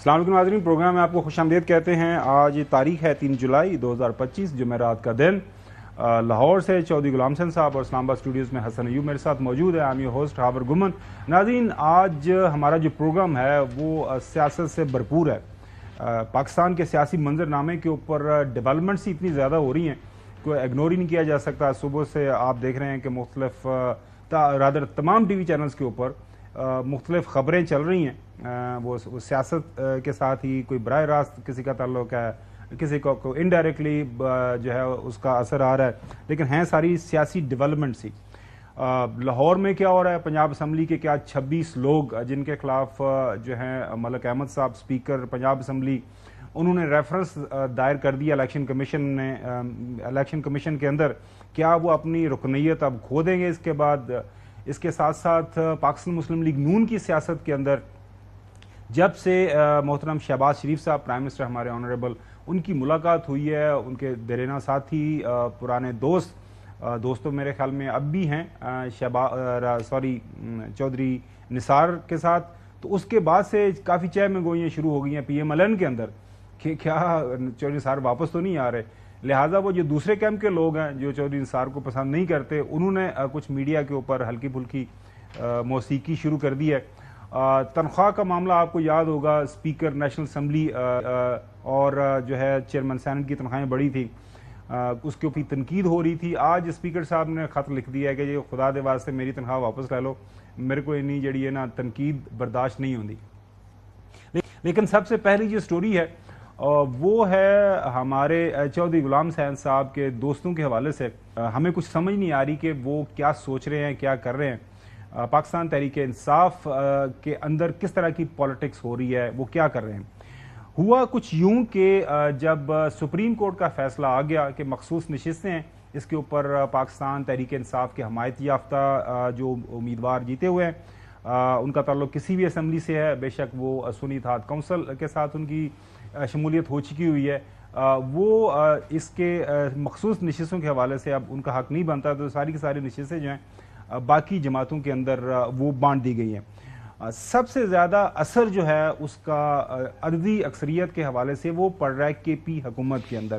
السلام علیکم ناظرین، پروگرام میں آپ کو خوش آمدید کہتے ہیں۔ آج تاریخ ہے 3 جولائی 2025، جمعرات کا دن۔ لاہور سے چودھری غلام حسین صاحب اور اسلام آباد اسٹوڈیوز میں حسن ایوب میرے ساتھ موجود ہے۔ آئی ایم یور ہوسٹ ہاور گمن۔ ناظرین، آج ہمارا جو پروگرام ہے وہ سیاست سے بھرپور ہے۔ پاکستان کے سیاسی منظرنامے کے اوپر ڈیولپمنٹس اتنی زیادہ ہو رہی ہیں کہ اگنور ہی نہیں کیا جا سکتا۔ صبح سے آپ دیکھ رہے ہیں کہ مختلف تمام ٹی وی چینلز کے اوپر مختلف خبریں چل رہی ہیں۔ وہ سیاست کے ساتھ ہی کوئی براہ راست کسی کا تعلق ہے، کسی کو انڈائریکٹلی جو ہے اس کا اثر آ رہا ہے، لیکن ہیں ساری سیاسی ڈیولپمنٹس ہی۔ لاہور میں کیا ہو رہا ہے؟ پنجاب اسمبلی کے کیا 26 لوگ جن کے خلاف جو ہیں ملک احمد صاحب اسپیکر پنجاب اسمبلی، انہوں نے ریفرنس دائر کر دیا الیکشن کمیشن نے۔ الیکشن کمیشن کے اندر کیا وہ اپنی رکنیت اب کھو دیں گے اس کے بعد؟ اس کے ساتھ ساتھ پاکستان مسلم لیگ نون کی سیاست کے اندر جب سے محترم شہباز شریف صاحب پرائم منسٹر ہمارے آنریبل، ان کی ملاقات ہوئی ہے، ان کے دیرینہ ساتھی پرانے دوستوں میرے خیال میں اب بھی ہیں چودھری نثار کے ساتھ، تو اس کے بعد سے کافی چہ میں گوئیاں شروع ہو گئی ہیں پی ایم ایل این کے اندر کہ کیا چودھری نثار واپس تو نہیں آ رہے۔ لہٰذا وہ جو دوسرے کیمپ کے لوگ ہیں جو چودھری نثار کو پسند نہیں کرتے، انہوں نے کچھ میڈیا کے اوپر ہلکی پھلکی موسیقی شروع کر دی ہے۔ تنخواہ کا معاملہ آپ کو یاد ہوگا، اسپیکر نیشنل اسمبلی اور جو ہے چیئرمین سینٹ کی تنخواہیں بڑھی تھی، اس کے اوپر تنقید ہو رہی تھی۔ آج اسپیکر صاحب نے خط لکھ دیا ہے کہ یہ خدا دے واسطے میری تنخواہ واپس لے لو، میرے کو انہیں جڑی ہے نا تنقید برداشت نہیں ہوندی۔ لیکن سب سے پہلی جو سٹوری ہے وہ ہے ہمارے چودھری غلام حسین صاحب کے دوستوں کے حوالے سے۔ ہمیں کچھ سمجھ نہیں آ رہی کہ وہ کیا سوچ رہے ہیں، کیا کر رہے ہیں۔ پاکستان تحریک انصاف کے اندر کس طرح کی پالیٹکس ہو رہی ہے، وہ کیا کر رہے ہیں۔ ہوا کچھ یوں کہ جب سپریم کورٹ کا فیصلہ آ گیا کہ مخصوص نشستیں ہیں، اس کے اوپر پاکستان تحریک انصاف کے حمایت یافتہ جو امیدوار جیتے ہوئے ہیں، ان کا تعلق کسی بھی اسمبلی سے ہے، بے شک وہ سنی اتحاد کونسل کے ساتھ ان کی شمولیت ہو چکی ہوئی ہے، وہ اس کے مخصوص نشستوں کے حوالے سے اب ان کا حق نہیں بنتا، تو ساری کی ساری نشستیں جو ہیں باقی جماعتوں کے اندر وہ بانٹ دی گئی ہیں۔ سب سے زیادہ اثر جو ہے اس کا عددی اکثریت کے حوالے سے وہ پڑ رہا ہے کے پی حکومت کے اندر۔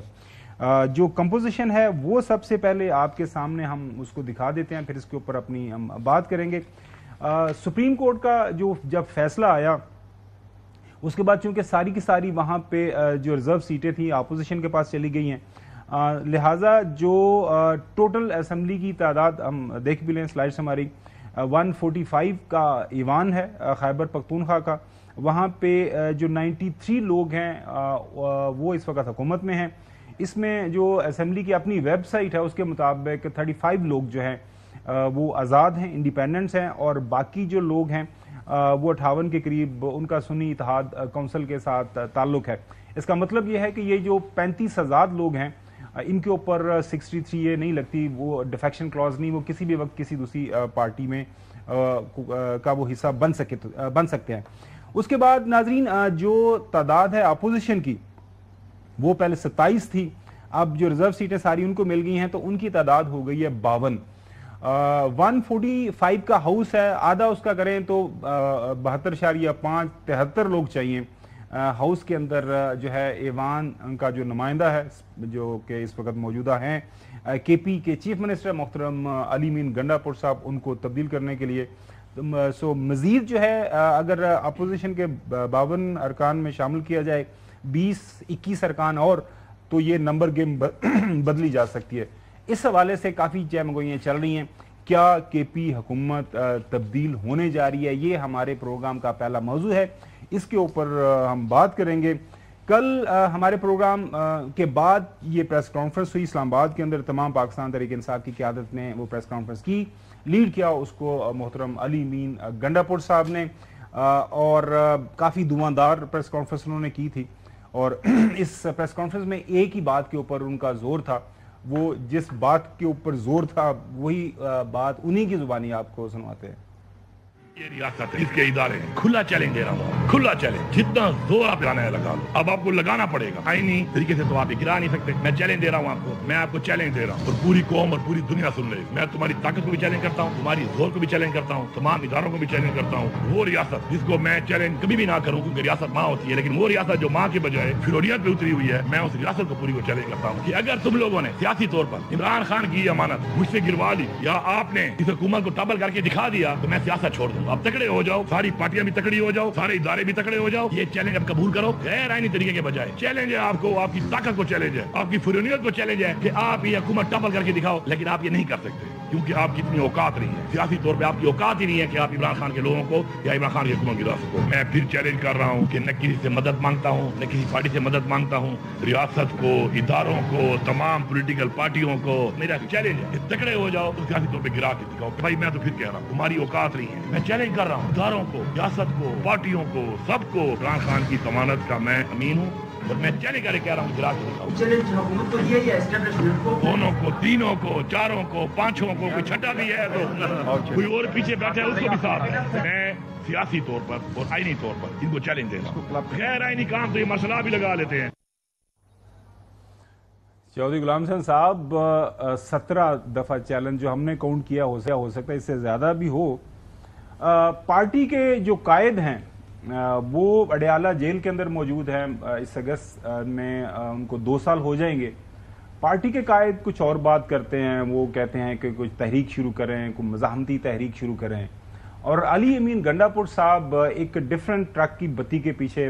جو کمپوزیشن ہے وہ سب سے پہلے آپ کے سامنے ہم اس کو دکھا دیتے ہیں، پھر اس کے اوپر اپنی ہم بات کریں گے۔ سپریم کورٹ کا جب فیصلہ آیا، اس کے بعد چونکہ ساری کی ساری وہاں پہ جو ریزرو سیٹیں تھیں اپوزیشن کے پاس چلی گئی ہیں، لہٰذا جو ٹوٹل اسمبلی کی تعداد ہم دیکھ بھی لیں سلائڈس ہماری 145 کا ایوان ہے خیبر پختونخوا کا، وہاں پہ جو 93 لوگ ہیں وہ اس وقت حکومت میں ہیں۔ اس میں جو اسمبلی کی اپنی ویب سائٹ ہے اس کے مطابق 35 لوگ جو ہیں وہ آزاد ہیں، انڈیپینڈنٹس ہیں، اور باقی جو لوگ ہیں وہ 58 کے قریب ان کا سنی اتحاد کونسل کے ساتھ تعلق ہے۔ اس کا مطلب یہ ہے کہ یہ جو 35 آزاد لوگ ہیں ان کے اوپر 63 یہ نہیں لگتی، وہ ڈیفیکشن کلاز نہیں، وہ کسی بھی وقت کسی دوسری پارٹی میں کا وہ حصہ بن سکتے ہیں۔ اس کے بعد ناظرین جو تعداد ہے اپوزیشن کی وہ پہلے 27 تھی، اب جو ریزرو سیٹیں ساری ان کو مل گئی ہیں تو ان کی تعداد ہو گئی ہے 52۔ 145 کا ہاؤس ہے، آدھا اس کا کریں تو 72.5 73 لوگ چاہیے ہاؤس کے اندر جو ہے ایوان کا جو نمائندہ ہے جو کہ اس وقت موجودہ ہیں کے پی کے چیف منسٹر محترم علی مین گنڈا پور صاحب، ان کو تبدیل کرنے کے لیے سو مزید جو ہے اگر اپوزیشن کے 52 ارکان میں شامل کیا جائے 20-21 ارکان اور، تو یہ نمبر گیم بدلی جا سکتی ہے۔ اس حوالے سے کافی چہمگوئیاں چل رہی ہیں، کیا کے پی حکومت تبدیل ہونے جا رہی ہے؟ یہ ہمارے پروگرام کا پہلا موضوع ہے، اس کے اوپر ہم بات کریں گے۔ کل ہمارے پروگرام کے بعد یہ پریس کانفرنس ہوئی اسلام آباد کے اندر، تمام پاکستان تحریک انصاف کی قیادت نے وہ پریس کانفرنس کی، لیڈ کیا اس کو محترم علی مین گنڈا پور صاحب نے، اور کافی دھواندار پریس کانفرنس انہوں نے کی تھی، اور اس پریس کانفرنس میں ایک ہی بات کے اوپر ان کا زور تھا، وہ جس بات کے اوپر زور تھا وہی بات انہی کی زبانی آپ کو سنواتے ہیں۔ یہ ریاست ہے، اس کے ادارے ہیں، کھلا چیلنج دے رہا ہوں، کھلا چیلنج، جتنا زور آپ لگانا ہے لگا لو، اب آپ کو لگانا پڑے گا، آئینی طریقے سے تو آپ گرا نہیں سکتے، میں چیلنج دے رہا ہوں آپ کو، میں آپ کو چیلنج دے رہا ہوں، اور پوری قوم اور پوری دنیا سن رہی ہے، میں تمہاری طاقت کو بھی چیلنج کرتا ہوں، تمہاری زور کو بھی چیلنج کرتا ہوں، تمام اداروں کو بھی چیلنج کرتا ہوں، وہ ریاست جس کو میں چیلنج کبھی بھی نہ کروں کیونکہ ریاست ماں ہوتی ہے، لیکن وہ ریاست جو ماں کے بجائے فروریت پہ اتری ہوئی ہے، میں اس ریاست کو پوری کو چیلنج کرتا ہوں کہ اگر تم لوگوں نے سیاسی طور پر عمران خان کی امانت مجھ سے گروا لی یا آپ نے اس حکومت کو ٹابل کر کے دکھا دیا تو میں سیاست چھوڑ دوں، اب تکڑے ہو جاؤ، ساری پارٹیاں بھی تکڑی ہو جاؤ، سارے ادارے بھی تکڑے ہو جاؤ، یہ چیلنج اب قبول کرو، غیر آئینی طریقے کے بجائے چیلنج ہے آپ کو، آپ کی طاقت کو چیلنج ہے، آپ کی فرونیت کو چیلنج ہے کہ آپ یہ حکومت ٹابل کر کے دکھاؤ، لیکن آپ یہ نہیں کر سکتے کیونکہ آپ کی اتنی اوقات نہیں ہے، سیاسی طور پہ آپ کی اوقات ہی نہیں ہے کہ آپ عمران خان کے لوگوں کو یا عمران خان کی حکومت گرا سکو۔ میں پھر چیلنج کر رہا ہوں کہ نہ کسی سے مدد مانگتا ہوں، نہ کسی پارٹی سے مدد مانگتا ہوں، ریاست کو، اداروں کو، تمام پولیٹیکل پارٹیوں کو میرا چیلنج ہے کہ تکڑے ہو جاؤ تو سیاسی طور پہ گرا کے دکھاؤ کہ بھائی میں تو پھر کہہ رہا ہوں تمہاری اوقات نہیں ہے، میں چیلنج کر رہا ہوں اداروں کو، ریاست کو، پارٹیوں کو، سب کو، عمران خان کی ضمانت کا میں امین ہوں اور میں چیلنج کر کے کہہ رہا ہوں گرا کے دکھاؤ، چیلنج حکومت کو دیا یا اسٹیبلشمنٹ کو، دونوں کو، تینوں کو، چاروں کو، پانچوں کو، کوئی چھٹا بھی ہے تو کوئی اور پیچھے بیٹھا ہے اس کو بھی ساتھ ہے، میں سیاسی طور پر اور آئینی طور پر ان کو چیلنج دے رہا ہوں، غیر آئینی کام تو یہ مسئلہ بھی لگا لیتے ہیں۔ چودھری غلام حسین صاحب 17 دفعہ چیلنج جو ہم نے کاؤنٹ کیا ہو سکتا ہے اس سے زیادہ بھی ہو، پارٹی کے جو قائد ہیں وہ اڈیالہ جیل کے اندر موجود ہیں، اس اگست میں ان کو 2 سال ہو جائیں گے، پارٹی کے قائد کچھ اور بات کرتے ہیں، وہ کہتے ہیں کہ کچھ تحریک شروع کریں، کوئی مزاحمتی تحریک شروع کریں، اور علی امین گنڈا پور صاحب ایک ڈیفرنٹ ٹرک کی بتی کے پیچھے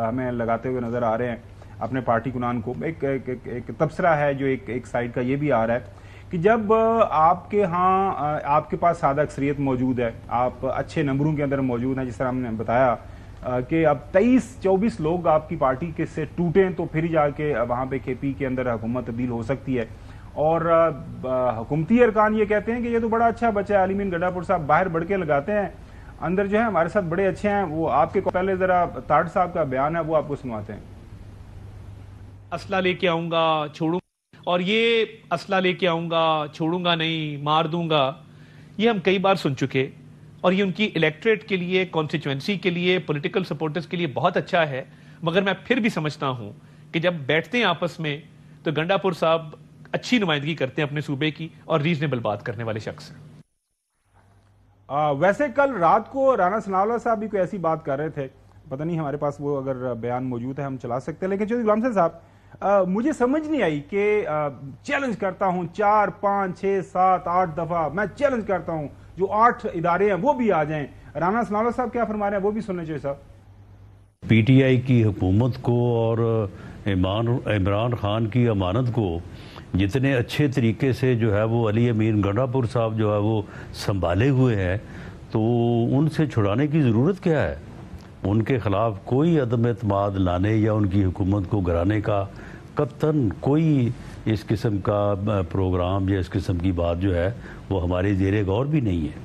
ہمیں لگاتے ہوئے نظر آ رہے ہیں اپنے پارٹی کنان کو۔ ایک تبصرہ ہے جو ایک سائڈ کا یہ بھی آ رہا ہے کہ جب آپ کے ہاں آپ کے پاس سادہ اکثریت موجود ہے، آپ اچھے نمبروں کے اندر موجود ہیں، جس طرح ہم نے بتایا کہ اب 23-24 لوگ آپ کی پارٹی کے سے ٹوٹیں تو پھر جا کے وہاں پہ کے پی کے اندر حکومت تبدیل ہو سکتی ہے، اور حکومتی ارکان یہ کہتے ہیں کہ یہ تو بڑا اچھا بچہ ہے علی امین گنڈا پور صاحب، باہر بڑھ کے لگاتے ہیں، اندر جو ہے ہمارے ساتھ بڑے اچھے ہیں۔ وہ آپ کے پہلے ذرا تاڑ صاحب کا بیان ہے وہ آپ کو سنواتے ہیں۔ اسلحہ لے کے آؤں گا چھوڑوں، اور یہ اسلحہ لے کے آؤں گا چھوڑوں گا نہیں، مار دوں گا، یہ ہم کئی بار سن چکے، اور یہ ان کی الیکٹریٹ کے لیے، کانسٹیچوئنسی کے لیے، پولیٹیکل سپورٹرز کے لیے بہت اچھا ہے، مگر میں پھر بھی سمجھتا ہوں کہ جب بیٹھتے ہیں آپس میں تو گنڈا پور صاحب اچھی نمائندگی کرتے ہیں اپنے صوبے کی اور ریزنیبل بات کرنے والے شخص ہیں۔ ویسے کل رات کو رانا ثناءاللہ صاحب بھی کوئی ایسی بات کر رہے تھے، پتہ نہیں ہمارے پاس وہ اگر بیان موجود ہے ہم چلا سکتے ہیں، لیکن چودھری غلام حسین صاحب مجھے سمجھ نہیں آئی کہ چیلنج کرتا ہوں 4 5 6 7 8 دفعہ میں چیلنج کرتا ہوں، جو 8 ادارے ہیں وہ بھی آ جائیں، رانا ثناءاللہ صاحب کیا فرما رہے ہیں وہ بھی سننے چاہیے صاحب۔ پی ٹی آئی کی حکومت کو اور عمران خان کی امانت کو جتنے اچھے طریقے سے جو ہے وہ علی امین گنڈا پور صاحب جو ہے وہ سنبھالے ہوئے ہیں، تو ان سے چھڑانے کی ضرورت کیا ہے؟ ان کے خلاف کوئی عدم اعتماد لانے یا ان کی حکومت کو گرانے کا قطعاً کوئی اس قسم کا پروگرام یا اس قسم کی بات جو ہے وہ ہمارے زیر غور بھی نہیں ہے۔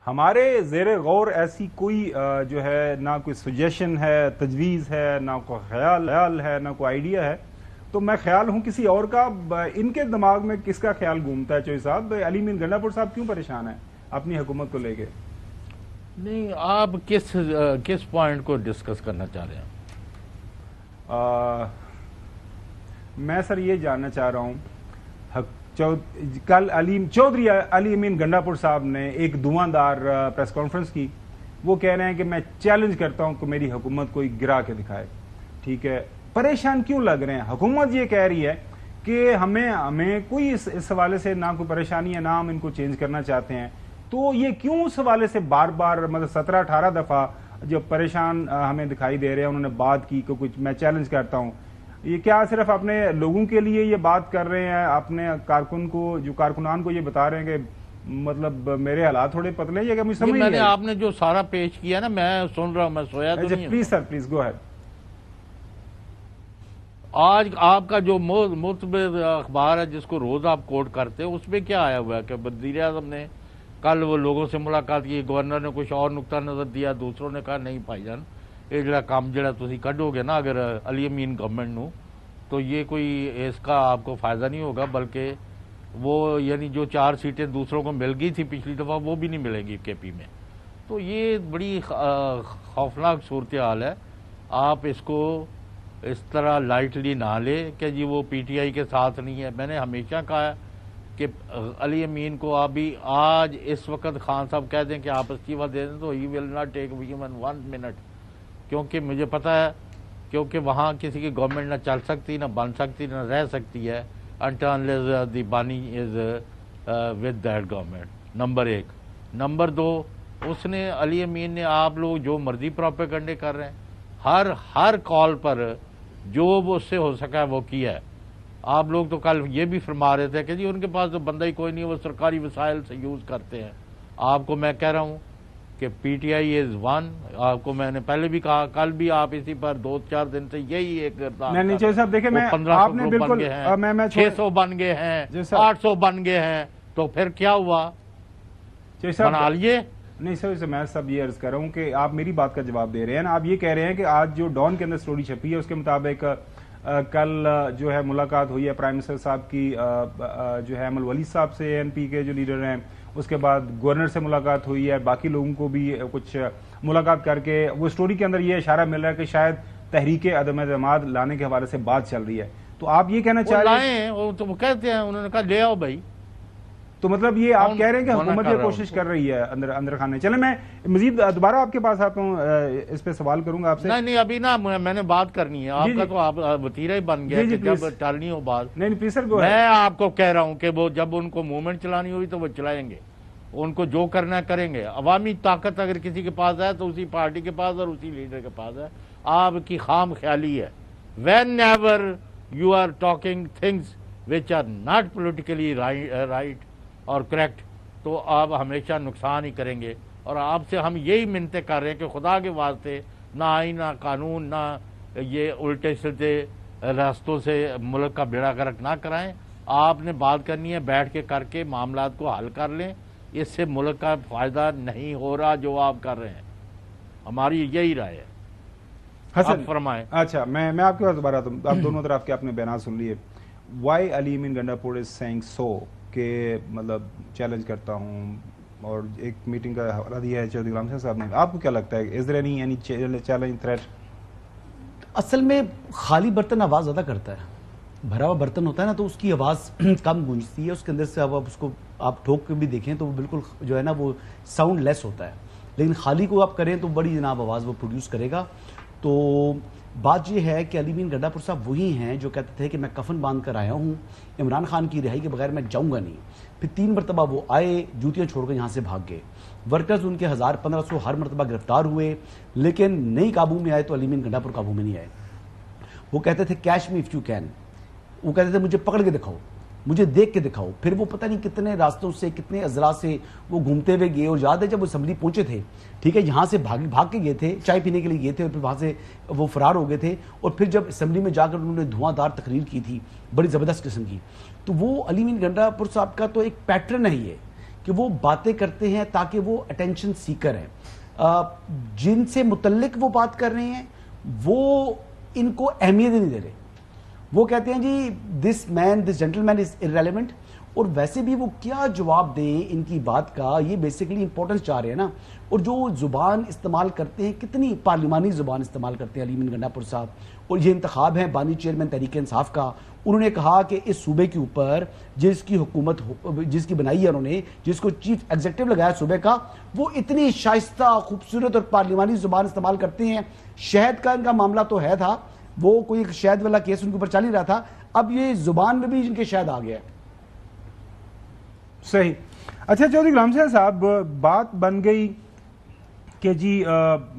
ہمارے زیر غور ایسی کوئی جو ہے نہ کوئی سجیشن ہے، تجویز ہے، نہ کوئی خیال ہے، نہ کوئی آئیڈیا ہے، تو میں خیال ہوں کسی اور کا، ان کے دماغ میں کس کا خیال گھومتا ہے چوہدری صاحب؟ علی امین گنڈا پور صاحب کیوں پریشان ہیں اپنی حکومت کو لے کے؟ نہیں، آپ کس پوائنٹ کو ڈسکس کرنا چاہ رہے ہیں؟ میں سر یہ جاننا چاہ رہا ہوں، کل چودھری علی امین گنڈا پور صاحب نے ایک دھواندار پریس کانفرنس کی، وہ کہہ رہے ہیں کہ میں چیلنج کرتا ہوں کہ میری حکومت کوئی گرا کے دکھائے، ٹھیک ہے، پریشان کیوں لگ رہے ہیں؟ حکومت یہ کہہ رہی ہے کہ ہمیں کوئی اس حوالے سے نہ کوئی پریشانی ہے، نہ ہم ان کو چینج کرنا چاہتے ہیں، تو یہ کیوں اس حوالے سے بار بار مطلب 17-18 دفعہ جو پریشان ہمیں دکھائی دے رہے ہیں، انہوں نے بات کی کہ کچھ میں چیلنج کرتا ہوں، یہ کیا صرف اپنے لوگوں کے لیے یہ بات کر رہے ہیں، اپنے کارکنان کو یہ بتا رہے ہیں کہ مطلب میرے حالات تھوڑے پتلے ہیں، یہ کہ مجھے سمجھ نہیں آپ نے جو سارا پیش کیا نا، میں سن رہا ہوں، میں سویا تو نہیں ہوں۔ Please sir, please go head. آج آپ کا جو معتبر اخبار ہے جس کو روز آپ کوٹ کرتے ہیں، اس میں کیا آیا ہوا ہے کہ وزیر اعظم نے کل وہ لوگوں سے ملاقات کی، گورنر نے کچھ اور نقطہ نظر دیا، دوسروں نے کہا نہیں بھائی جان یہ جڑا کام جڑا تسی کڈو گے نا اگر علی امین گورنمنٹ نو، تو یہ کوئی اس کا آپ کو فائدہ نہیں ہوگا، بلکہ وہ یعنی جو 4 سیٹیں دوسروں کو مل گئی تھی پچھلی دفعہ وہ بھی نہیں ملیں گی کے پی میں. تو یہ بڑی خوفناک صورتحال ہے. آپ اس کو اس طرح لائٹلی نہ لے کہ جی وہ پی ٹی آئی کے ساتھ نہیں ہے. میں نے ہمیشہ کہا ہے کہ علی امین کو ابھی آج اس وقت خان صاحب کہہ دیں کہ آپ استعفیٰ دے دیں تو he will not take even 1 minute, کیونکہ مجھے پتا ہے کیونکہ وہاں کسی کی گورنمنٹ نہ چل سکتی, نہ بن سکتی, نہ رہ سکتی ہے until unless the Bani is with that government. Number 1. Number 2, اس نے علی امین نے آپ لوگ جو مرضی پروپیگنڈے کر رہے ہیں, ہر کال پر جو اس سے ہو سکا ہے وہ کیا ہے. آپ لوگ تو کل یہ بھی فرما رہے تھے کہ جی ان کے پاس تو بندہ ہی کوئی نہیں, وہ سرکاری وسائل سے یوز کرتے ہیں. آپ کو میں کہہ رہا ہوں کہ پی ٹی آئی از 1. آپ کو میں نے پہلے بھی کہا, کل بھی آپ اسی پر 2-4 دن سے یہی ایک صاحب دیکھیں, میں 1500 بن گئے ہیں, 600 بن گئے ہیں, 800 بن گئے ہیں, تو پھر کیا ہوا بنا لیے. نہیں سر, میں سب یہ عرض کر رہا ہوں کہ آپ میری بات کا جواب دے رہے ہیں نا. آپ یہ کہہ رہے ہیں کہ آج جو ڈان کے اندر سٹوری چھپی ہے اس کے مطابق کل جو ہے ملاقات ہوئی ہے پرائم منسٹر صاحب کی جو ہے ایمل ولی صاحب سے, این پی کے جو لیڈر ہیں, اس کے بعد گورنر سے ملاقات ہوئی ہے, باقی لوگوں کو بھی کچھ ملاقات کر کے وہ سٹوری کے اندر یہ اشارہ مل رہا ہے کہ شاید تحریک عدم اعتماد لانے کے حوالے سے بات چل رہی ہے. تو آپ یہ کہنا چاہ رہے ہیں, وہ تو کہتے ہیں, انہوں نے کہا لے آؤ بھائی. تو مطلب یہ آپ کہہ رہے ہیں کہ حکومت یہ کوشش کر رہی ہے اندر خانے. چلیں میں مزید دوبارہ آپ کے پاس آتا ہوں, اس پہ سوال کروں گا آپ سے. نہیں ابھی نا میں نے بات کرنی ہے. آپ کا تو آپ وتیرہ ہی بن گیا کہ جب ٹالنی ہو بات. نہیں پلیز سر, میں آپ کو کہہ رہا ہوں کہ وہ جب ان کو موومنٹ چلانی ہوئی تو وہ چلائیں گے, ان کو جو کرنا ہے کریں گے. عوامی طاقت اگر کسی کے پاس ہے تو اسی پارٹی کے پاس اور اسی لیڈر کے پاس ہے. آپ کی خام خیالی ہے. Whenever you are talking things which are not politically right اور کریکٹ, تو آپ ہمیشہ نقصان ہی کریں گے. اور آپ سے ہم یہی منتیں کر رہے ہیں کہ خدا کے واسطے نہ آئین, نہ قانون, نہ یہ الٹے سلٹے راستوں سے ملک کا بیڑا غرق نہ کرائیں. آپ نے بات کرنی ہے, بیٹھ کے کر کے معاملات کو حل کر لیں. اس سے ملک کا فائدہ نہیں ہو رہا جو آپ کر رہے ہیں. ہماری یہی رائے ہے. حسن فرمائیں. اچھا میں آپ کے پاس دوبارہ آتا ہوں. آپ دونوں طرف کے اپنے بیانات سن لیے. وائی علی امین گنڈاپور از سیئنگ سو کہ مطلب چیلنج کرتا ہوں, اور ایک میٹنگ کا حوالہ دیا ہے چودھری غلام صاحب نے. آپ کو کیا لگتا ہے, از دیر اینی چیلنج تھریٹ؟ اصل میں خالی برتن آواز زیادہ کرتا ہے. بھرا ہوا برتن ہوتا ہے نا تو اس کی آواز کم گونجتی ہے, اس کے اندر سے اب اس کو آپ ٹھوک کے بھی دیکھیں تو وہ بالکل جو ہے نا وہ ساؤنڈ لیس ہوتا ہے. لیکن خالی کو آپ کریں تو بڑی جناب آواز وہ پروڈیوس کرے گا. تو بات یہ ہے کہ علی امین گنڈاپور صاحب وہی ہیں جو کہتے تھے کہ میں کفن باندھ کر آیا ہوں, عمران خان کی رہائی کے بغیر میں جاؤں گا نہیں. پھر 3 مرتبہ وہ آئے, جوتیاں چھوڑ کر یہاں سے بھاگ گئے. ورکرز ان کے 1500 ہر مرتبہ گرفتار ہوئے, لیکن نہیں قابو میں آئے تو علی امین گنڈاپور قابو میں نہیں آئے. وہ کہتے تھے catch me if you can, وہ کہتے تھے مجھے پکڑ کے دکھاؤ, مجھے دیکھ کے دکھاؤ. پھر وہ پتہ نہیں کتنے راستوں سے, کتنے اضلاع سے وہ گھومتے ہوئے گئے. اور یاد ہے جب وہ اسمبلی پہنچے تھے, ٹھیک ہے, یہاں سے بھاگ کے گئے تھے, چائے پینے کے لیے گئے تھے, اور پھر وہاں سے وہ فرار ہو گئے تھے. اور پھر جب اسمبلی میں جا کر انہوں نے دھواں دار تقریر کی تھی بڑی زبردست قسم کی. تو وہ علی امین گنڈاپور صاحب کا تو ایک پیٹرن ہے یہ کہ وہ باتیں کرتے ہیں تاکہ وہ اٹینشن سیکر ہیں. جن سے متعلق وہ بات کر رہے ہیں وہ ان کو اہمیت نہیں دے رہے. وہ کہتے ہیں جی دس جینٹل مین از ارریلیونٹ. اور ویسے بھی وہ کیا جواب دیں ان کی بات کا, یہ بیسیکلی امپورٹنس چاہ رہے ہیں نا. اور جو زبان استعمال کرتے ہیں, کتنی پارلیمانی زبان استعمال کرتے ہیں علی امین گنڈاپور صاحب. اور یہ انتخاب ہے بانی چیئرمین تحریک انصاف کا. انہوں نے کہا کہ اس صوبے کے اوپر جس کی حکومت جس کی بنائی ہے انہوں نے, جس کو چیف ایگزیکٹو لگایا صوبے کا, وہ اتنی شائستہ خوبصورت اور پارلیمانی زبان استعمال کرتے ہیں. شہد کا ان کا معاملہ تو ہے تھا, وہ کوئی شہد والا کیس ان کے اوپر چل ہی رہا تھا. اب یہ زبان میں بھی ان کے شہد آ گیا. صحیح. اچھا چودھری غلام صاحب, بات بن گئی کہ جی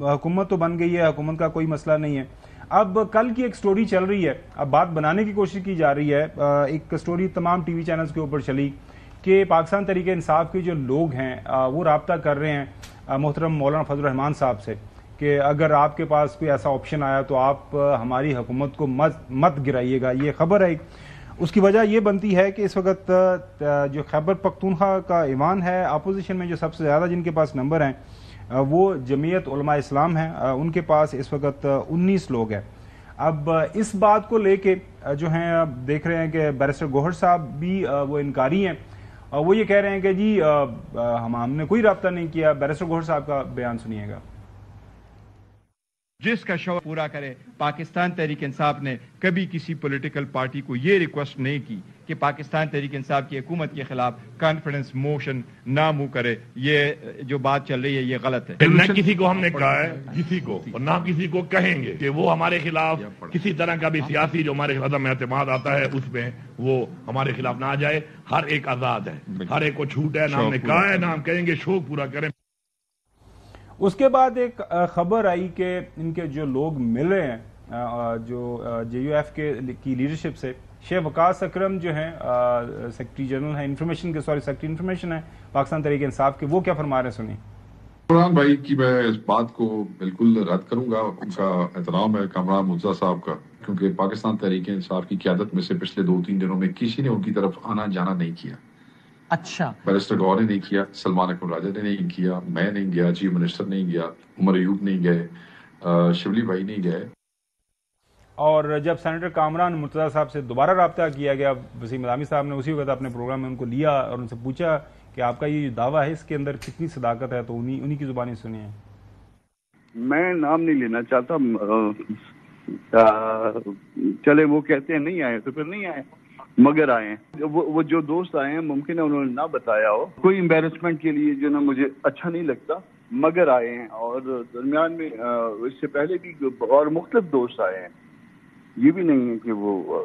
حکومت تو بن گئی ہے, حکومت کا کوئی مسئلہ نہیں ہے. اب کل کی ایک سٹوری چل رہی ہے, اب بات بنانے کی کوشش کی جا رہی ہے. ایک سٹوری تمام ٹی وی چینلز کے اوپر چلی کہ پاکستان تحریک انصاف کے جو لوگ ہیں وہ رابطہ کر رہے ہیں محترم مولانا فضل الرحمان صاحب سے کہ اگر آپ کے پاس کوئی ایسا آپشن آیا تو آپ ہماری حکومت کو مت گرائیے گا. یہ خبر ہے. اس کی وجہ یہ بنتی ہے کہ اس وقت جو خیبر پختونخوا کا ایوان ہے, اپوزیشن میں جو سب سے زیادہ جن کے پاس نمبر ہیں وہ جمعیت علماء اسلام ہیں. ان کے پاس اس وقت 19 لوگ ہیں. اب اس بات کو لے کے جو ہیں اب دیکھ رہے ہیں کہ بیرسٹر گوہر صاحب بھی وہ انکاری ہیں، وہ یہ کہہ رہے ہیں کہ جی ہم نے کوئی رابطہ نہیں کیا. بیرسٹر گوہر صاحب کا بیان سنیے گا. جس کا شوق پورا کرے. پاکستان تحریک انصاف نے کبھی کسی پولیٹیکل پارٹی کو یہ ریکویسٹ نہیں کی کہ پاکستان تحریک انصاف کی حکومت کے خلاف کانفیڈنس موشن نہ منہ کرے. یہ جو بات چل رہی ہے یہ غلط ہے. نہ کسی کو ہم نے کہا ہے کسی کو، اور نہ کسی کو کہیں گے کہ وہ ہمارے خلاف کسی طرح کا بھی سیاسی جو ہمارے خلاف اعتماد آتا ہے اس میں وہ ہمارے خلاف نہ آ جائے. ہر ایک آزاد ہے، ہر ایک کو چھوٹ ہے. نہ ہم نے کہا ہے نہ ہم کہیں گے شوق پورا کریں. اس کے بعد ایک خبر آئی کہ ان کے جو لوگ ملے ہیں جو جے یو ایف کی لیڈرشپ سے، شیخ وقاص اکرم جو ہیں سیکرٹری جنرل ہیں سیکرٹری انفارمیشن ہے پاکستان تحریک انصاف کے، وہ کیا فرما رہے ہیں سنیں. عمران بھائی کی میں اس بات کو بالکل رد کروں گا. ان کا احترام ہے کامران مرتضیٰ صاحب کا، کیونکہ پاکستان تحریک انصاف کی قیادت میں سے پچھلے 2-3 دنوں میں کسی نے ان کی طرف آنا جانا نہیں کیا. اچھا، بیرسٹر گور نے نہیں کیا، سلمان اکرم راجہ نے نہیں کیا، میں نہیں گیا، چیف منسٹر نہیں گیا، عمر ایوب نہیں گئے، شبلی بھائی نہیں گئے. اور جب سینیٹر کامران مرتضیٰ صاحب سے دوبارہ رابطہ کیا گیا، وسیم الہامی صاحب نے اسی وقت اپنے پروگرام میں ان کو لیا اور ان سے پوچھا کہ آپ کا یہ جو دعویٰ ہے اس کے اندر کتنی صداقت ہے، تو انہی کی زبانی سنی ہے. میں نام نہیں لینا چاہتا، چلے وہ کہتے ہیں نہیں آئے تو پھر نہیں آئے، مگر آئے ہیں. وہ جو دوست آئے ہیں ممکن ہے انہوں نے نہ بتایا ہو، کوئی امبیرسمنٹ کے لیے جو نا مجھے اچھا نہیں لگتا، مگر آئے ہیں. اور درمیان میں اس سے پہلے بھی اور مختلف دوست آئے ہیں. یہ بھی نہیں ہے کہ وہ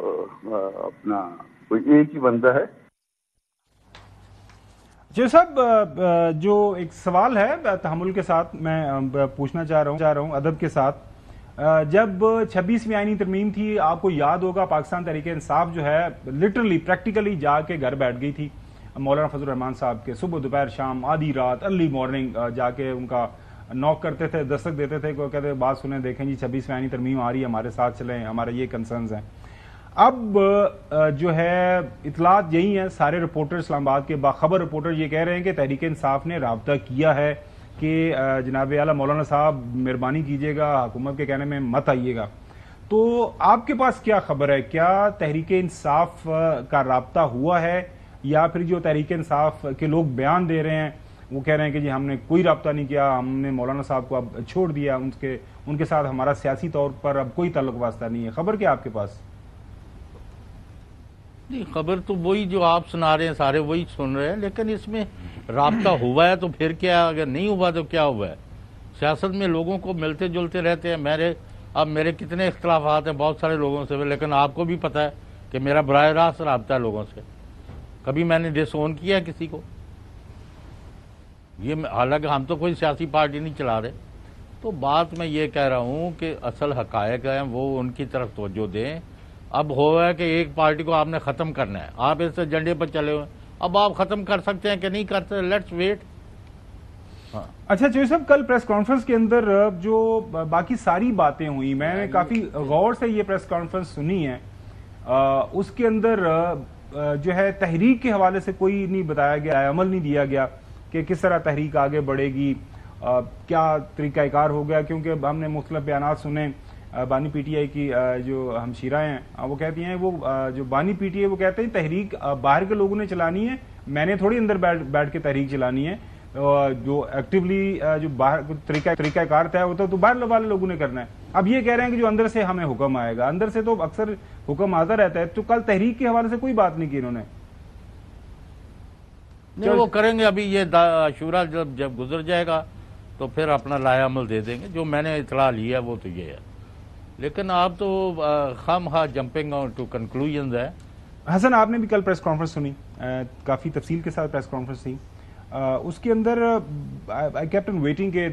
اپنا کوئی ایک ہی بندہ ہے. جی صاحب، جو ایک سوال ہے تحمل کے ساتھ میں پوچھنا چاہ رہا ہوں ادب کے ساتھ. جب 26ویں آئینی ترمیم تھی، آپ کو یاد ہوگا پاکستان تحریک انصاف جو ہے لٹرلی پریکٹیکلی جا کے گھر بیٹھ گئی تھی مولانا فضل الرحمان صاحب کے. صبح دوپہر شام آدھی رات ارلی مارننگ جا کے ان کا نوک کرتے تھے، دستک دیتے تھے، کوئی کہتے بات سنیں دیکھیں جی 26ویں آئینی ترمیم آ رہی ہے، ہمارے ساتھ چلیں، ہمارے یہ کنسرنز ہیں. اب جو ہے اطلاعات یہی ہیں، سارے رپورٹر اسلام آباد کے باخبر رپورٹر یہ کہہ رہے ہیں کہ تحریک انصاف نے رابطہ کیا ہے کہ جناب اعلیٰ مولانا صاحب مہربانی کیجیے گا، حکومت کے کہنے میں مت آئیے گا. تو آپ کے پاس کیا خبر ہے؟ کیا تحریک انصاف کا رابطہ ہوا ہے، یا پھر جو تحریک انصاف کے لوگ بیان دے رہے ہیں وہ کہہ رہے ہیں کہ جی ہم نے کوئی رابطہ نہیں کیا، ہم نے مولانا صاحب کو اب چھوڑ دیا، ان کے ساتھ ہمارا سیاسی طور پر اب کوئی تعلق واسطہ نہیں ہے. خبر کیا آپ کے پاس؟ نہیں، خبر تو وہی جو آپ سنا رہے ہیں سارے وہی سن رہے ہیں، لیکن اس میں رابطہ ہوا ہے تو پھر کیا، اگر نہیں ہوا تو کیا ہوا ہے. سیاست میں لوگوں کو ملتے جلتے رہتے ہیں. میرے کتنے اختلافات ہیں بہت سارے لوگوں سے، لیکن آپ کو بھی پتہ ہے کہ میرا براہ راست رابطہ ہے لوگوں سے. کبھی میں نے ڈس اون کیا کسی کو، یہ حالانکہ ہم تو کوئی سیاسی پارٹی نہیں چلا رہے. تو بات میں یہ کہہ رہا ہوں کہ اصل حقائق ہیں وہ ان کی طرف توجہ دیں. اب ہوا ہے کہ ایک پارٹی کو آپ نے ختم کرنا ہے، آپ اس ایجنڈے پر چلے ہوئے، اب آپ ختم کر سکتے ہیں کہ نہیں کرتے، لیٹس ویٹ. اچھا چوہدری صاحب، کل پریس کانفرنس کے اندر جو باقی ساری باتیں ہوئی، میں نے کافی غور سے یہ پریس کانفرنس سنی ہے، اس کے اندر جو ہے تحریک کے حوالے سے کوئی نہیں بتایا گیا، عمل نہیں دیا گیا کہ کس طرح تحریک آگے بڑھے گی، کیا طریقہ کار ہو گیا. کیونکہ ہم نے مختلف بیانات سنے بانی پی ٹی آئی کی جو ہمشیرہ ہیں وہ کہتی ہیں، وہ جو بانی پی ٹی آئی وہ کہتے ہیں تحریک باہر کے لوگوں نے چلانی ہے، میں نے تھوڑی اندر بیٹھ کے تحریک چلانی ہے. جو ایکٹیولی جو باہر طریقہ کار طے ہوتا ہے تو باہر والے لوگوں نے کرنا ہے. اب یہ کہہ رہے ہیں کہ جو اندر سے ہمیں حکم آئے گا، اندر سے تو اکثر حکم آتا رہتا ہے. تو کل تحریک کے حوالے سے کوئی بات نہیں کی انہوں نے. نہیں، وہ کریں گے. ابھی یہ عاشورہ جب گزر جائے گا تو پھر اپنا لائحہ عمل دے دیں گے. جو میں نے اطلاع لی ہے وہ تو یہ ہے، لیکن آپ تو خام خواہ جمپنگ ٹو کنکلوژنز ہے. حسن، آپ نے بھی کل پریس کانفرنس سنی، کافی تفصیل کے ساتھ پریس کانفرنس تھی. اس کے اندر آئی کیپٹ آن ویٹنگ کہ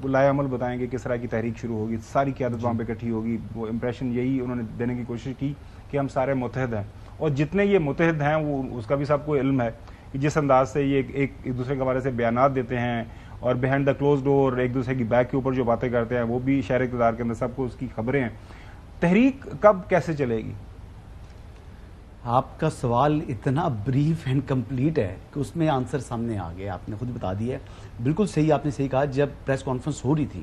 لائحہ عمل بتائیں گے کس طرح کی تحریک شروع ہوگی، ساری قیادت وہاں پہ اکٹھی ہوگی. وہ امپریشن یہی انہوں نے دینے کی کوشش کی کہ ہم سارے متحد ہیں، اور جتنے یہ متحد ہیں وہ اس کا بھی سب کو علم ہے کہ جس انداز سے یہ ایک دوسرے کے حوالے سے بیانات دیتے ہیں اور بیہائنڈ دا کلوز ڈور ایک دوسرے کی بیک کے اوپر جو باتیں کرتے ہیں، وہ بھی شہر اقتدار کے اندر سب کو اس کی خبریں ہیں. تحریک کب کیسے چلے گی؟ آپ کا سوال اتنا بریف اینڈ کمپلیٹ ہے کہ اس میں آنسر سامنے آ گیا. آپ نے خود بتا دیا ہے، بالکل صحیح، آپ نے صحیح کہا. جب پریس کانفرنس ہو رہی تھی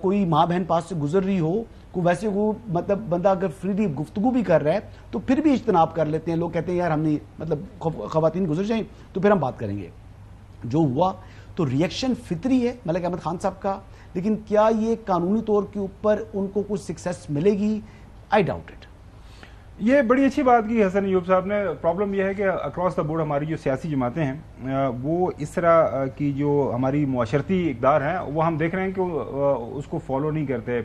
کوئی ماں بہن پاس سے گزر رہی ہو، کوئی ویسے وہ مطلب بندہ اگر فریلی گفتگو بھی کر رہا ہے تو پھر بھی اجتناب کر لیتے ہیں لوگ، کہتے ہیں یار ہم نے مطلب خواتین گزر جائیں تو پھر ہم بات کریں گے. جو ہوا تو ریئیکشن فطری ہے ملک احمد خان صاحب کا، لیکن کیا یہ قانونی طور کے اوپر ان کو کچھ سکسیس ملے گی؟ I doubt it. یہ بڑی اچھی بات کی حسن ایوب صاحب نے. پرابلم یہ ہے کہ اکراس دا بورڈ ہماری جو سیاسی جماعتیں ہیں وہ اس طرح کی جو ہماری معاشرتی اقدار ہیں وہ ہم دیکھ رہے ہیں کہ اس کو فالو نہیں کرتے.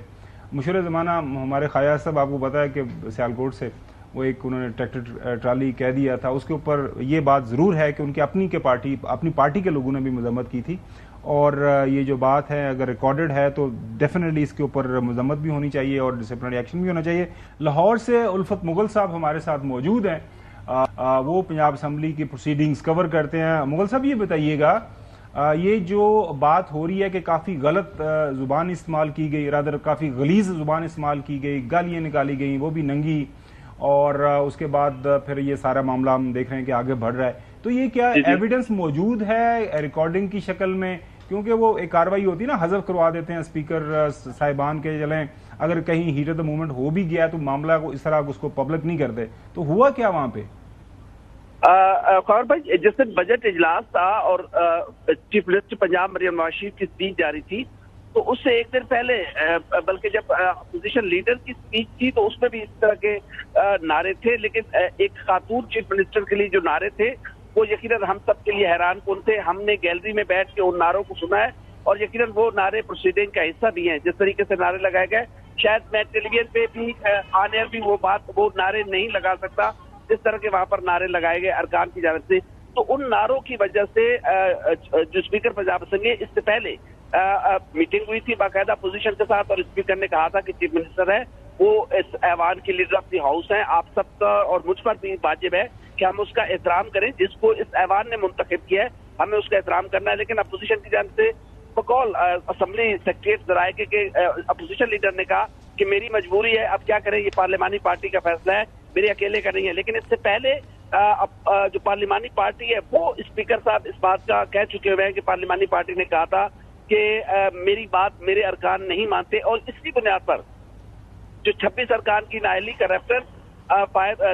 مشہور زمانہ ہمارے خیاض صاحب آپ کو پتا ہے کہ سیالکوٹ سے وہ ایک انہوں نے ٹریکٹر ٹرالی کہہ دیا تھا، اس کے اوپر یہ بات ضرور ہے کہ ان کی اپنی پارٹی کے لوگوں نے بھی مذمت کی تھی، اور یہ جو بات ہے اگر ریکارڈڈ ہے تو ڈیفینیٹلی اس کے اوپر مذمت بھی ہونی چاہیے اور ڈسپلنری ایکشن بھی ہونا چاہیے. لاہور سے الفت مغل صاحب ہمارے ساتھ موجود ہیں، وہ پنجاب اسمبلی کی پروسیڈنگز کور کرتے ہیں. مغل صاحب یہ بتائیے گا یہ جو بات ہو رہی ہے کہ کافی غلط زبان استعمال کی گئی، رادر کافی غلیظ زبان استعمال کی گئی، گالیاں نکالی گئیں وہ بھی ننگی، اور اس کے بعد پھر یہ سارا معاملہ ہم دیکھ رہے ہیں کہ آگے بڑھ رہا ہے، تو یہ کیا ایویڈنس موجود ہے ریکارڈنگ کی شکل میں؟ کیونکہ وہ ایک کاروائی ہوتی ہے نا، حذف کروا دیتے ہیں اسپیکر صاحبان کے، چلیں اگر کہیں ہیٹ آف دا مومنٹ ہو بھی گیا تو معاملہ کو اس طرح اس کو پبلک نہیں کرتے، تو ہوا کیا وہاں پہ؟ خور بھائی، جس دن بجٹ اجلاس تھا اور چیف منسٹر پنجاب مریم نواز شریف کی اسپیچ جاری تھی تو اس سے ایک دن پہلے بلکہ جب اپوزیشن لیڈر کی اسپیچ تھی تو اس میں بھی اس طرح کے نعرے تھے، لیکن ایک خاتون چیف منسٹر کے لیے جو نعرے تھے وہ یقیناً ہم سب کے لیے حیران کن تھے. ہم نے گیلری میں بیٹھ کے ان نعروں کو سنا ہے اور یقیناً وہ نعرے پروسیڈنگ کا حصہ بھی ہیں. جس طریقے سے نعرے لگائے گئے شاید میں ٹیلی ویژن پہ بھی آن ایئر بھی وہ نعرے نہیں لگا سکتا جس طرح کے وہاں پر نعرے لگائے گئے ارکان کی جانب سے. تو ان نعروں کی وجہ سے جو اسپیکر پنجاب اسمبلی اس سے پہلے میٹنگ ہوئی تھی باقاعدہ اپوزیشن کے ساتھ، اور اسپیکر نے کہا تھا کہ چیف منسٹر ہے وہ اس ایوان کے لیڈر آف دی ہاؤس ہیں، آپ سب کا اور مجھ پر بھی واجب ہے کہ ہم اس کا احترام کریں، جس کو اس ایوان نے منتخب کیا ہے ہمیں اس کا احترام کرنا ہے. لیکن اپوزیشن کی جانب سے بقول اسمبلی سیکریٹریٹ ذرائع کے اپوزیشن لیڈر نے کہا کہ میری مجبوری ہے، اب کیا کریں، یہ پارلیمانی پارٹی کا فیصلہ ہے، میرے اکیلے کا نہیں ہے. لیکن اس سے پہلے جو پارلیمانی پارٹی ہے وہ اسپیکر صاحب اس بات کا کہہ چکے ہوئے ہیں کہ پارلیمانی پارٹی نے کہا تھا کہ میری بات میرے ارکان نہیں مانتے، اور اسی بنیاد پر جو 26 ارکان کی نااہلی کا ریفرنس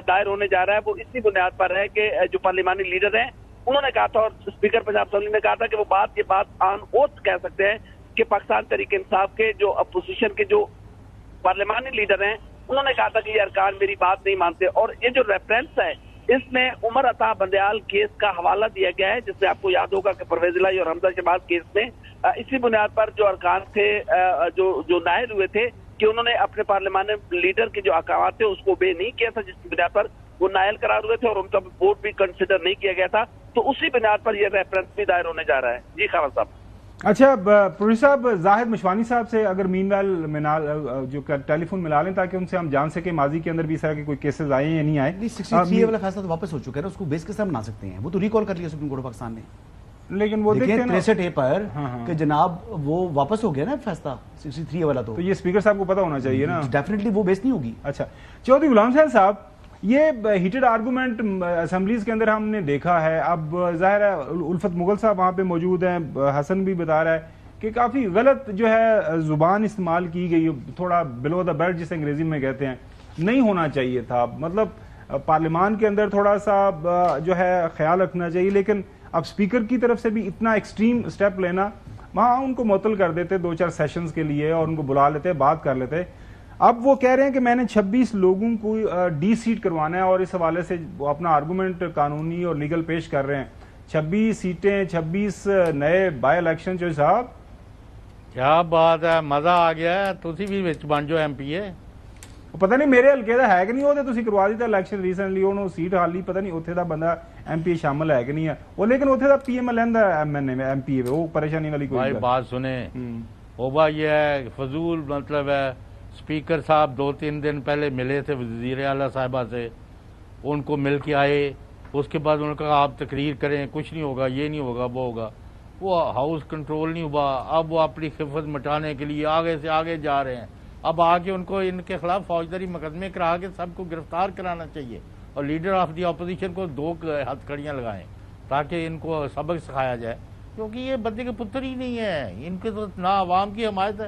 دائر ہونے جا رہا ہے وہ اسی بنیاد پر ہے کہ جو پارلیمانی لیڈر ہیں انہوں نے کہا تھا اور اسپیکر پنجاب اسمبلی نے کہا تھا کہ وہ یہ بات آن اوتھ کہہ سکتے ہیں کہ پاکستان تحریک انصاف کے جو اپوزیشن کے جو پارلیمانی لیڈر ہیں انہوں نے کہا تھا کہ یہ ارکان میری بات نہیں مانتے. اور یہ جو ریفرنس ہے اس میں عمر عطا بندیال کیس کا حوالہ دیا گیا ہے، جس میں آپ کو یاد ہوگا کہ پرویز الہی اور حمزہ شہباز کیس میں اسی بنیاد پر جو ارکان تھے جو نائل ہوئے تھے کہ انہوں نے اپنے پارلیمانی لیڈر کے جو احکامات تھے اس کو obey نہیں کیا تھا، جس کی بنیاد پر وہ نائل قرار ہوئے تھے اور ان کا ووٹ بھی کنسیڈر نہیں کیا گیا تھا. تو اسی بنیاد پر یہ ریفرنس بھی دائر ہونے جا رہا ہے. جی خاور صاحب. اچھا پروڈیوسر صاحب، زاہد مشوانی صاحب سے اگر مین ویل جو ٹیلی فون ملا لیں تاکہ ان سے ہم جان سکیں ماضی کے اندر بھی اس طرح کے کوئی کیسز آئے ہیں یا نہیں آئے. 63 والا فیصلہ تو واپس ہو چکا ہے، اس کو بیس کے ساتھ بنا سکتے ہیں، وہ تو ریکال کر لیا سپریم کورٹ آف پاکستان نے. لیکن وہ دیکھیں 63 پر کہ جناب وہ واپس ہو گیا نا فیصلہ 63 والا. تو یہ اسپیکر صاحب کو پتا ہونا چاہیے نا. ڈیفینیٹلی وہ بیس نہیں ہوگی. اچھا چودھری غلام صاحب، یہ ہیٹڈ آرگومنٹ اسمبلیز کے اندر ہم نے دیکھا ہے. اب ظاہر ہے الفت مغل صاحب وہاں پہ موجود ہیں، حسن بھی بتا رہا ہے کہ کافی غلط جو ہے زبان استعمال کی گئی، تھوڑا بلو دا بیلٹ جسے انگریزی میں کہتے ہیں، نہیں ہونا چاہیے تھا. مطلب پارلیمان کے اندر تھوڑا سا جو ہے خیال رکھنا چاہیے، لیکن اب اسپیکر کی طرف سے بھی اتنا ایکسٹریم اسٹیپ لینا، وہاں ان کو معطل کر دیتے 2-4 سیشنز کے لیے اور ان کو بلا لیتے، بات کر لیتے. اب وہ کہہ رہے ہیں کہ میں نے 26 لوگوں کو ڈی سیٹ کروانا ہے اور اس حوالے سے وہ اپنا آرگومنٹ قانونی اور لیگل پیش کر رہے ہیں. 26 سیٹیں، 26 نئے بائی الیکشن. جو صاحب کیا بات ہے، مزہ آ گیا ہے. تسی بھی وچ بن جو ایم پی اے. پتہ نہیں میرے حلقے دا ہے کہ نہیں، وہ تسی کروا دیتا الیکشن ریسنٹلی، انہوں سیٹ حالی پتہ نہیں اتھے دا بندہ ایم پی اے شامل ہے کہ نہیں ہے وہ، لیکن اتھے دا پی ایم ایل این دا ایم پی اے، وہ پریشانی والی کوئی بھائی بات سنیں اوبا، یہ ہے فضول مطلب ہے. اسپیکر صاحب 2-3 دن پہلے ملے تھے وزیر اعلیٰ صاحبہ سے، ان کو مل کے آئے، اس کے بعد انہوں نے کہا آپ تقریر کریں، کچھ نہیں ہوگا، یہ نہیں ہوگا، وہ ہوگا. وہ ہاؤس کنٹرول نہیں ہوا. اب وہ اپنی خفت مٹانے کے لیے آگے سے آگے جا رہے ہیں. اب آگے ان کو ان کے خلاف فوجداری مقدمے کرا کے سب کو گرفتار کرانا چاہیے اور لیڈر آف دی اپوزیشن کو 2 ہتھ کڑیاں لگائیں تاکہ ان کو سبق سکھایا جائے، کیونکہ یہ بندے کے پتر ہی نہیں ہیں. ان کے تو نہ عوام کی حمایت ہے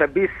26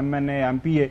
MNA, MP,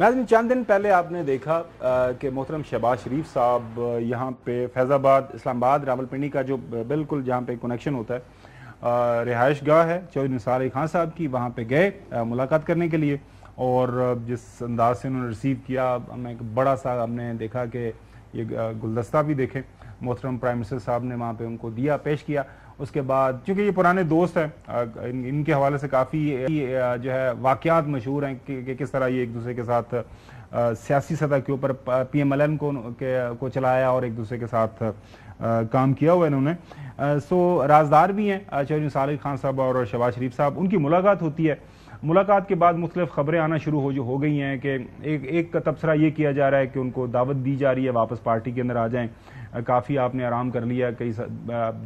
ناظرین چند دن پہلے آپ نے دیکھا کہ محترم شہباز شریف صاحب یہاں پہ فیض آباد اسلام آباد راولپنڈی کا جو بالکل جہاں پہ کنیکشن ہوتا ہے رہائش گاہ ہے چودھری نثار علی خان صاحب کی، وہاں پہ گئے ملاقات کرنے کے لیے، اور جس انداز سے انہوں نے ریسیو کیا ہمیں ایک بڑا سا ہم نے دیکھا کہ یہ گلدستہ بھی دیکھیں محترم پرائم منسٹر صاحب نے وہاں پہ ان کو دیا، پیش کیا۔ اس کے بعد چونکہ یہ پرانے دوست ہیں ان کے حوالے سے کافی جو ہے واقعات مشہور ہیں کہ کس طرح یہ ایک دوسرے کے ساتھ سیاسی سطح کے اوپر پی ایم ایل این کو چلایا اور ایک دوسرے کے ساتھ کام کیا ہوا انہوں نے، سو رازدار بھی ہیں چودھری نثار علی خان صاحب اور شہباز شریف صاحب۔ ان کی ملاقات ہوتی ہے، ملاقات کے بعد مختلف خبریں آنا شروع ہو گئی ہیں کہ ایک تبصرہ یہ کیا جا رہا ہے کہ ان کو دعوت دی جا رہی ہے واپس پارٹی کے اندر آ جائیں، کافی آپ نے آرام کر لیا، کئی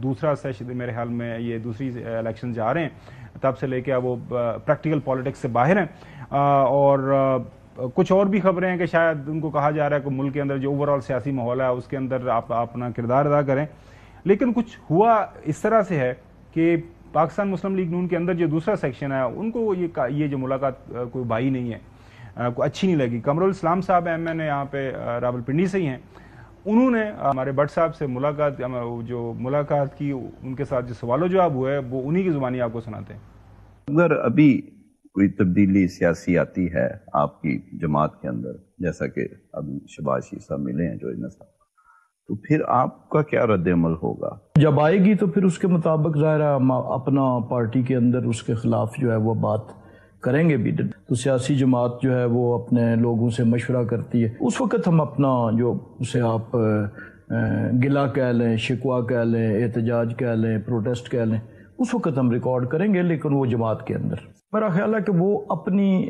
دوسرا سیشن میرے خیال میں یہ دوسری الیکشن جا رہے ہیں تب سے لے کے وہ پریکٹیکل پالیٹکس سے باہر ہیں، اور کچھ اور بھی خبریں ہیں کہ شاید ان کو کہا جا رہا ہے کہ ملک کے اندر جو اوور آل سیاسی ماحول ہے اس کے اندر آپ اپنا کردار ادا کریں، لیکن کچھ ہوا اس طرح سے ہے کہ پاکستان مسلم لیگ نون کے اندر جو دوسرا سیکشن ہے ان کو یہ جو ملاقات کوئی بھائی نہیں ہے، کوئی اچھی نہیں لگی۔ قمرالاسلام صاحب ایم این اے یہاں پہ راولپنڈی سے ہی ہیں، انہوں نے ہمارے بٹ صاحب سے ملاقات کی، ان کے ساتھ جو سوال و جواب ہوئے وہ انہی کی زبانی آپ کو سناتے ہیں۔ اگر ابھی کوئی تبدیلی سیاسی آتی ہے آپ کی جماعت کے اندر، جیسا کہ ابھی شہباز شریف صاحب ملے ہیں چودھری صاحب، تو پھر آپ کا کیا رد عمل ہوگا؟ جب آئے گی تو پھر اس کے مطابق ظاہر ہے ہم اپنا پارٹی کے اندر اس کے خلاف جو ہے وہ بات کریں گے بھی، تو سیاسی جماعت جو ہے وہ اپنے لوگوں سے مشورہ کرتی ہے، اس وقت ہم اپنا جو اسے آپ گلہ کہہ لیں، شکوہ کہہ لیں، احتجاج کہہ لیں، پروٹیسٹ کہہ لیں، اس وقت ہم ریکارڈ کریں گے، لیکن وہ جماعت کے اندر میرا خیال ہے کہ وہ اپنی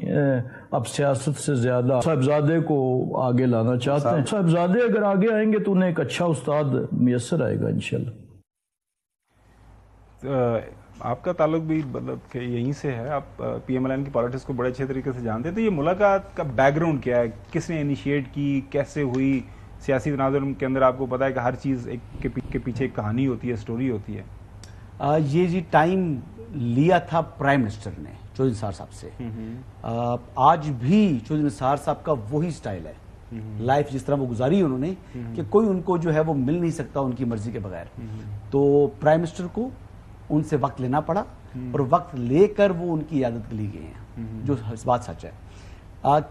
اب سیاست سے زیادہ صاحبزادے کو آگے لانا چاہتے ہیں۔ صاحبزادے اگر آگے آئیں گے تو انہیں ایک اچھا استاد میسر آئے گا انشاءاللہ۔ آپ کا تعلق بھی مطلب کہ یہیں سے ہے، آپ پی ایم ایل این کی پالیٹکس کو بڑے اچھے طریقے سے جانتے ہیں، تو یہ ملاقات کا بیک گراؤنڈ کیا ہے، کس نے انیشیٹ کی، کیسے ہوئی؟ سیاسی تناظر کے اندر آپ کو پتا ہے کہ ہر چیز کے پیچھے ایک کہانی ہوتی ہے، سٹوری ہوتی ہے۔ یہ جی ٹائم لیا تھا پرائم منسٹر نے چودھری نثار صاحب سے، آج بھی چودھری نثار صاحب کا وہی سٹائل ہے، لائف جس طرح وہ گزاری انہوں نے کہ کوئی ان کو جو ہے وہ مل نہیں سکتا ان کی مرضی کے بغیر، تو پرائم منسٹر کو ان سے وقت لینا پڑا اور وقت لے کر وہ ان کی عیادت کے لیے گئے ہیں، جو بات سچ ہے۔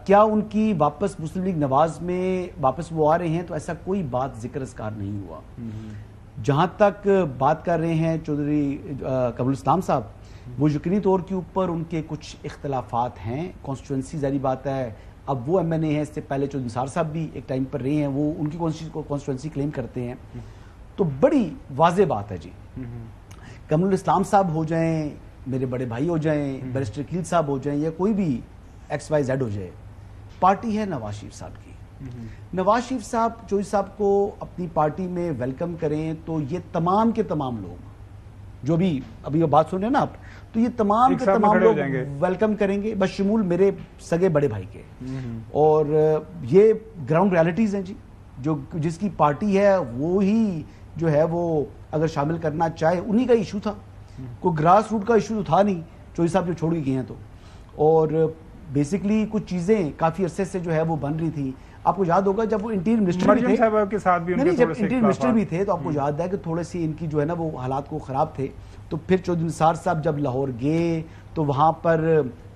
کیا ان کی واپس مسلم لیگ نواز میں واپس وہ آ رہے ہیں، تو ایسا کوئی بات ذکر اذکار نہیں ہوا۔ جہاں تک بات کر رہے ہیں چودھری قمرالاسلام صاحب، وہ یقینی طور کے اوپر ان کے کچھ اختلافات ہیں، کانسٹیٹوئنسی ظاہری بات ہے، اب وہ ایم این اے ہیں، اس سے پہلے چودھری نثار صاحب بھی ایک ٹائم پر رہے ہیں، وہ ان کی کانسٹیٹوئنسی کلیم کرتے ہیں، تو بڑی واضح بات ہے جی، قمرالاسلام صاحب ہو جائیں، میرے بڑے بھائی ہو جائیں، بیرسٹر کلیل صاحب ہو جائیں، یا کوئی بھی ایکس وائی زیڈ ہو جائے، پارٹی ہے نواز شریف صاحب کی۔ نواز شریف صاحب چودھری صاحب کو اپنی پارٹی میں ویلکم کریں تو یہ تمام کے تمام لوگ جو بھی ابھی وہ بات سن رہے ہیں نا آپ، تو یہ تمام کے تمام لوگ ویلکم کریں گے، بشمول میرے سگے بڑے بھائی کے، اور یہ گراؤنڈ ریالٹیز ہیں جی، جو جس کی پارٹی ہے وہی جو ہے وہ اگر شامل کرنا چاہے، انہی کا ایشو تھا، کوئی گراس روٹ کا ایشو تو تھا نہیں چودھری صاحب جو چھوڑ کے گئے ہیں تو، اور بیسکلی کچھ چیزیں کافی عرصے سے جو ہے وہ بن رہی تھی۔ آپ کو یاد ہوگا جب وہ انٹیریئر منسٹر بھی تھے، جب انٹیریئر منسٹر بھی تھے تو آپ کو یاد ہے کہ تھوڑے سی ان کی جو ہے نا وہ حالات کو خراب تھے، تو پھر چودھری نثار صاحب جب لاہور گئے تو وہاں پر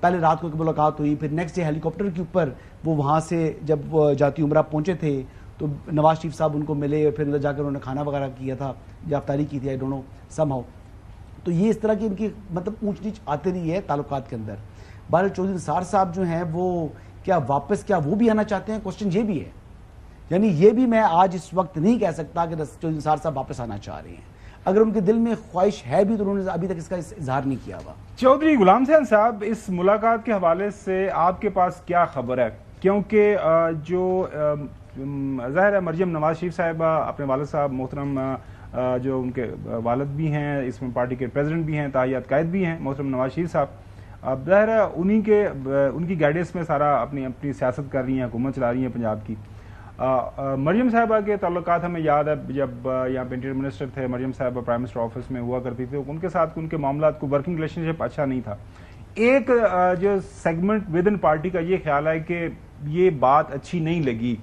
پہلے رات کو ملاقات ہوئی، پھر نیکسٹ ڈے ہیلی کاپٹر کے اوپر وہ وہاں سے جب جاتی عمرہ پہنچے تھے تو نواز شریف صاحب ان کو ملے، اور پھر اندر جا کر انہوں نے کھانا وغیرہ کیا تھا یا افطاری کی تھی، I don't know some how, تو یہ اس طرح کی ان کی مطلب اونچ نیچ آتے رہی ہے تعلقات کے اندر۔ بہرحال چودھری نثار صاحب جو ہیں وہ کیا واپس کیا وہ بھی آنا چاہتے ہیں، کوسچن یہ بھی ہے، یعنی یہ بھی میں آج اس وقت نہیں کہہ سکتا کہ چودھری نثار صاحب واپس آنا چاہ رہے ہیں، اگر ان کے دل میں خواہش ہے بھی تو انہوں نے ابھی تک اس کا اظہار نہیں کیا ہوا۔ چودھری غلام حسین صاحب، اس ملاقات کے حوالے سے آپ کے پاس کیا خبر ہے؟ کیونکہ جو ظاہر ہے مریم نواز شریف صاحبہ اپنے والد صاحب محترم جو ان کے والد بھی ہیں، اس میں پارٹی کے پریزیڈنٹ بھی ہیں، تاحیات قائد بھی ہیں محترم نواز شریف صاحب، اب ظاہر ہے ان کی گائیڈنس میں سارا اپنی سیاست کر رہی ہیں، حکومت چلا رہی ہیں پنجاب کی۔ مریم صاحبہ کے تعلقات ہمیں یاد ہے جب یہاں پہ انٹیریئر منسٹر تھے، مریم صاحبہ پرائم منسٹر آفس میں ہوا کرتی تھی، ان کے ساتھ ان کے معاملات کو ورکنگ ریلیشن شپ اچھا نہیں تھا۔ ایک جو سیگمنٹ ود ان پارٹی کا یہ خیال ہے کہ یہ بات اچھی نہیں لگی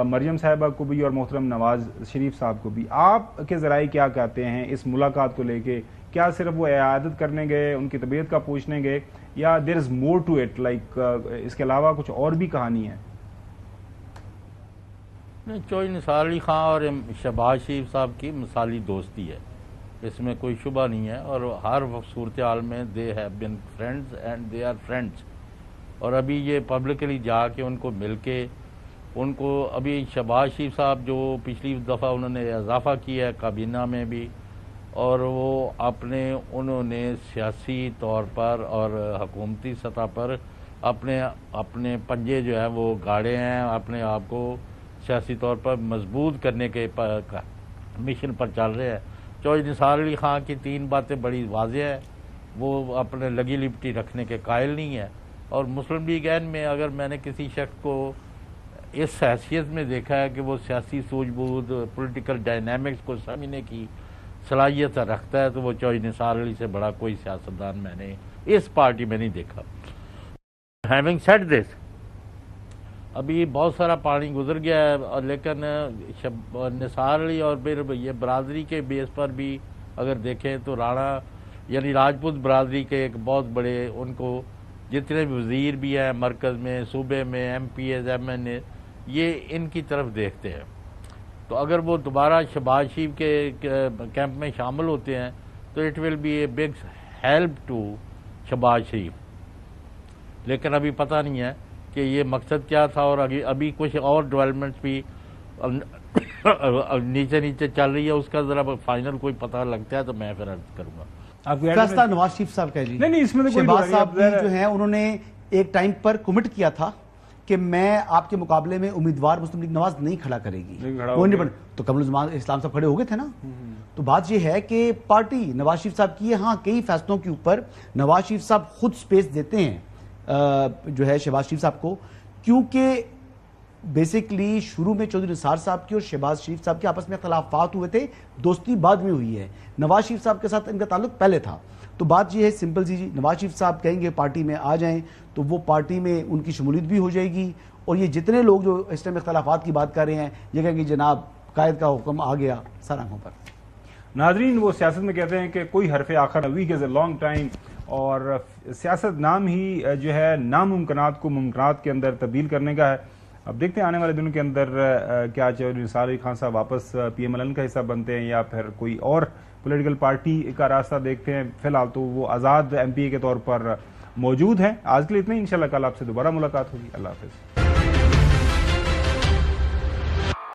مریم صاحبہ کو بھی اور محترم نواز شریف صاحب کو بھی. آپ کے ذرائع کیا کہتے ہیں اس ملاقات کو لے کے؟ کیا صرف وہ اعادت کرنے گئے, ان کی طبیعت کا پوچھنے گئے, یا دیر از مور ٹو اٹ, لائک اس کے علاوہ کچھ اور بھی کہانی ہے؟ چوہدری نثار علی خان اور شہباز شریف صاحب کی مثالی دوستی ہے, اس میں کوئی شبہ نہیں ہے, اور ہر صورتحال میں they have been friends and they are friends. اور ابھی یہ پبلکلی جا کے ان کو مل کے ان کو, ابھی شہباز شریف صاحب جو پچھلی دفعہ انہوں نے اضافہ کیا ہے کابینہ میں بھی, اور وہ انہوں نے سیاسی طور پر اور حکومتی سطح پر اپنے پنجے جو ہے وہ گاڑے ہیں, اپنے آپ کو سیاسی طور پر مضبوط کرنے کے مشن پر چل رہے ہیں. چوہدری نثار علی خان کی 3 باتیں بڑی واضح ہیں, وہ اپنے لگی لپٹی رکھنے کے قائل نہیں ہے. اور مسلم لیگ این میں اگر میں نے کسی شخص کو اس حیثیت میں دیکھا ہے کہ وہ سیاسی سوجھ بوجھ, پولیٹیکل ڈائنامکس کو سمجھنے کی صلاحیت رکھتا ہے, تو وہ چوہدری نثار علی سے بڑا کوئی سیاستدان میں نے اس پارٹی میں نہیں دیکھا. ہیونگ سیڈ دس, ابھی بہت سارا پانی گزر گیا ہے, لیکن نثار علی اور پھر یہ برادری کے بیس پر بھی اگر دیکھیں تو رانا یعنی راجپوت برادری کے ایک بہت بڑے, ان کو جتنے وزیر بھی ہیں مرکز میں, صوبے میں, M P As, M N A, یہ ان کی طرف دیکھتے ہیں. تو اگر وہ دوبارہ شہباز شریف کے کیمپ میں شامل ہوتے ہیں تو it will be a big help to Shehbaz Sharif. لیکن ابھی پتہ نہیں ہے کہ یہ مقصد کیا تھا, اور ابھی کچھ اور ڈیولپمنٹس بھی نیچے نیچے چل رہی ہے, اس کا ذرا فائنل کوئی پتہ لگتا ہے تو میں پھر عرض کروں گا. فیصلہ نواز شریف صاحب کا جی, نہیں اس میں تو شہباز صاحب جو ہیں انہوں نے ایک ٹائم پر کمٹ کیا تھا کہ میں آپ کے مقابلے میں امیدوار مسلم لیگ نواز نہیں کھڑا کرے گی, تو کمل اسلام صاحب کھڑے ہو گئے تھے نا. تو بات یہ ہے کہ پارٹی نواز شریف صاحب کی ہے, ہاں کئی فیصلوں کے اوپر نواز شریف صاحب خود سپیس دیتے ہیں جو ہے شہباز شریف صاحب کو, کیونکہ بیسکلی شروع میں چوہدری نثار صاحب کی اور شہباز شریف صاحب کے آپس میں اختلافات ہوئے تھے, دوستی بعد میں ہوئی ہے. نواز شریف صاحب کے ساتھ ان کا تعلق پہلے تھا. تو بات یہ ہے سمپل جی, نواز شریف صاحب کہیں گے پارٹی میں آ جائیں تو وہ پارٹی میں ان کی شمولیت بھی ہو جائے گی, اور یہ جتنے لوگ جو اس ٹائم اختلافات کی بات کر رہے ہیں یہ کہیں گے جناب قائد کا حکم آ گیا سر آنکھوں پر. ناظرین, وہ سیاست میں کہتے ہیں کہ کوئی حرف آخر, week is a long time, اور سیاست نام ہی جو ہے ناممکنات کو ممکنات کے اندر تبدیل کرنے کا ہے. اب دیکھتے ہیں آنے والے دنوں کے اندر کیا چوہدری نثار علی خان صاحب واپس پی ایم ایل این کا حصہ بنتے ہیں یا پھر کوئی اور پولیٹیکل پارٹی کا راستہ دیکھتے ہیں. فی الحال تو وہ آزاد ایم پی اے کے طور پر موجود ہیں. آج کے لیے اتنا ہی, انشاءاللہ کل آپ سے دوبارہ ملاقات ہوگی. اللہ حافظ.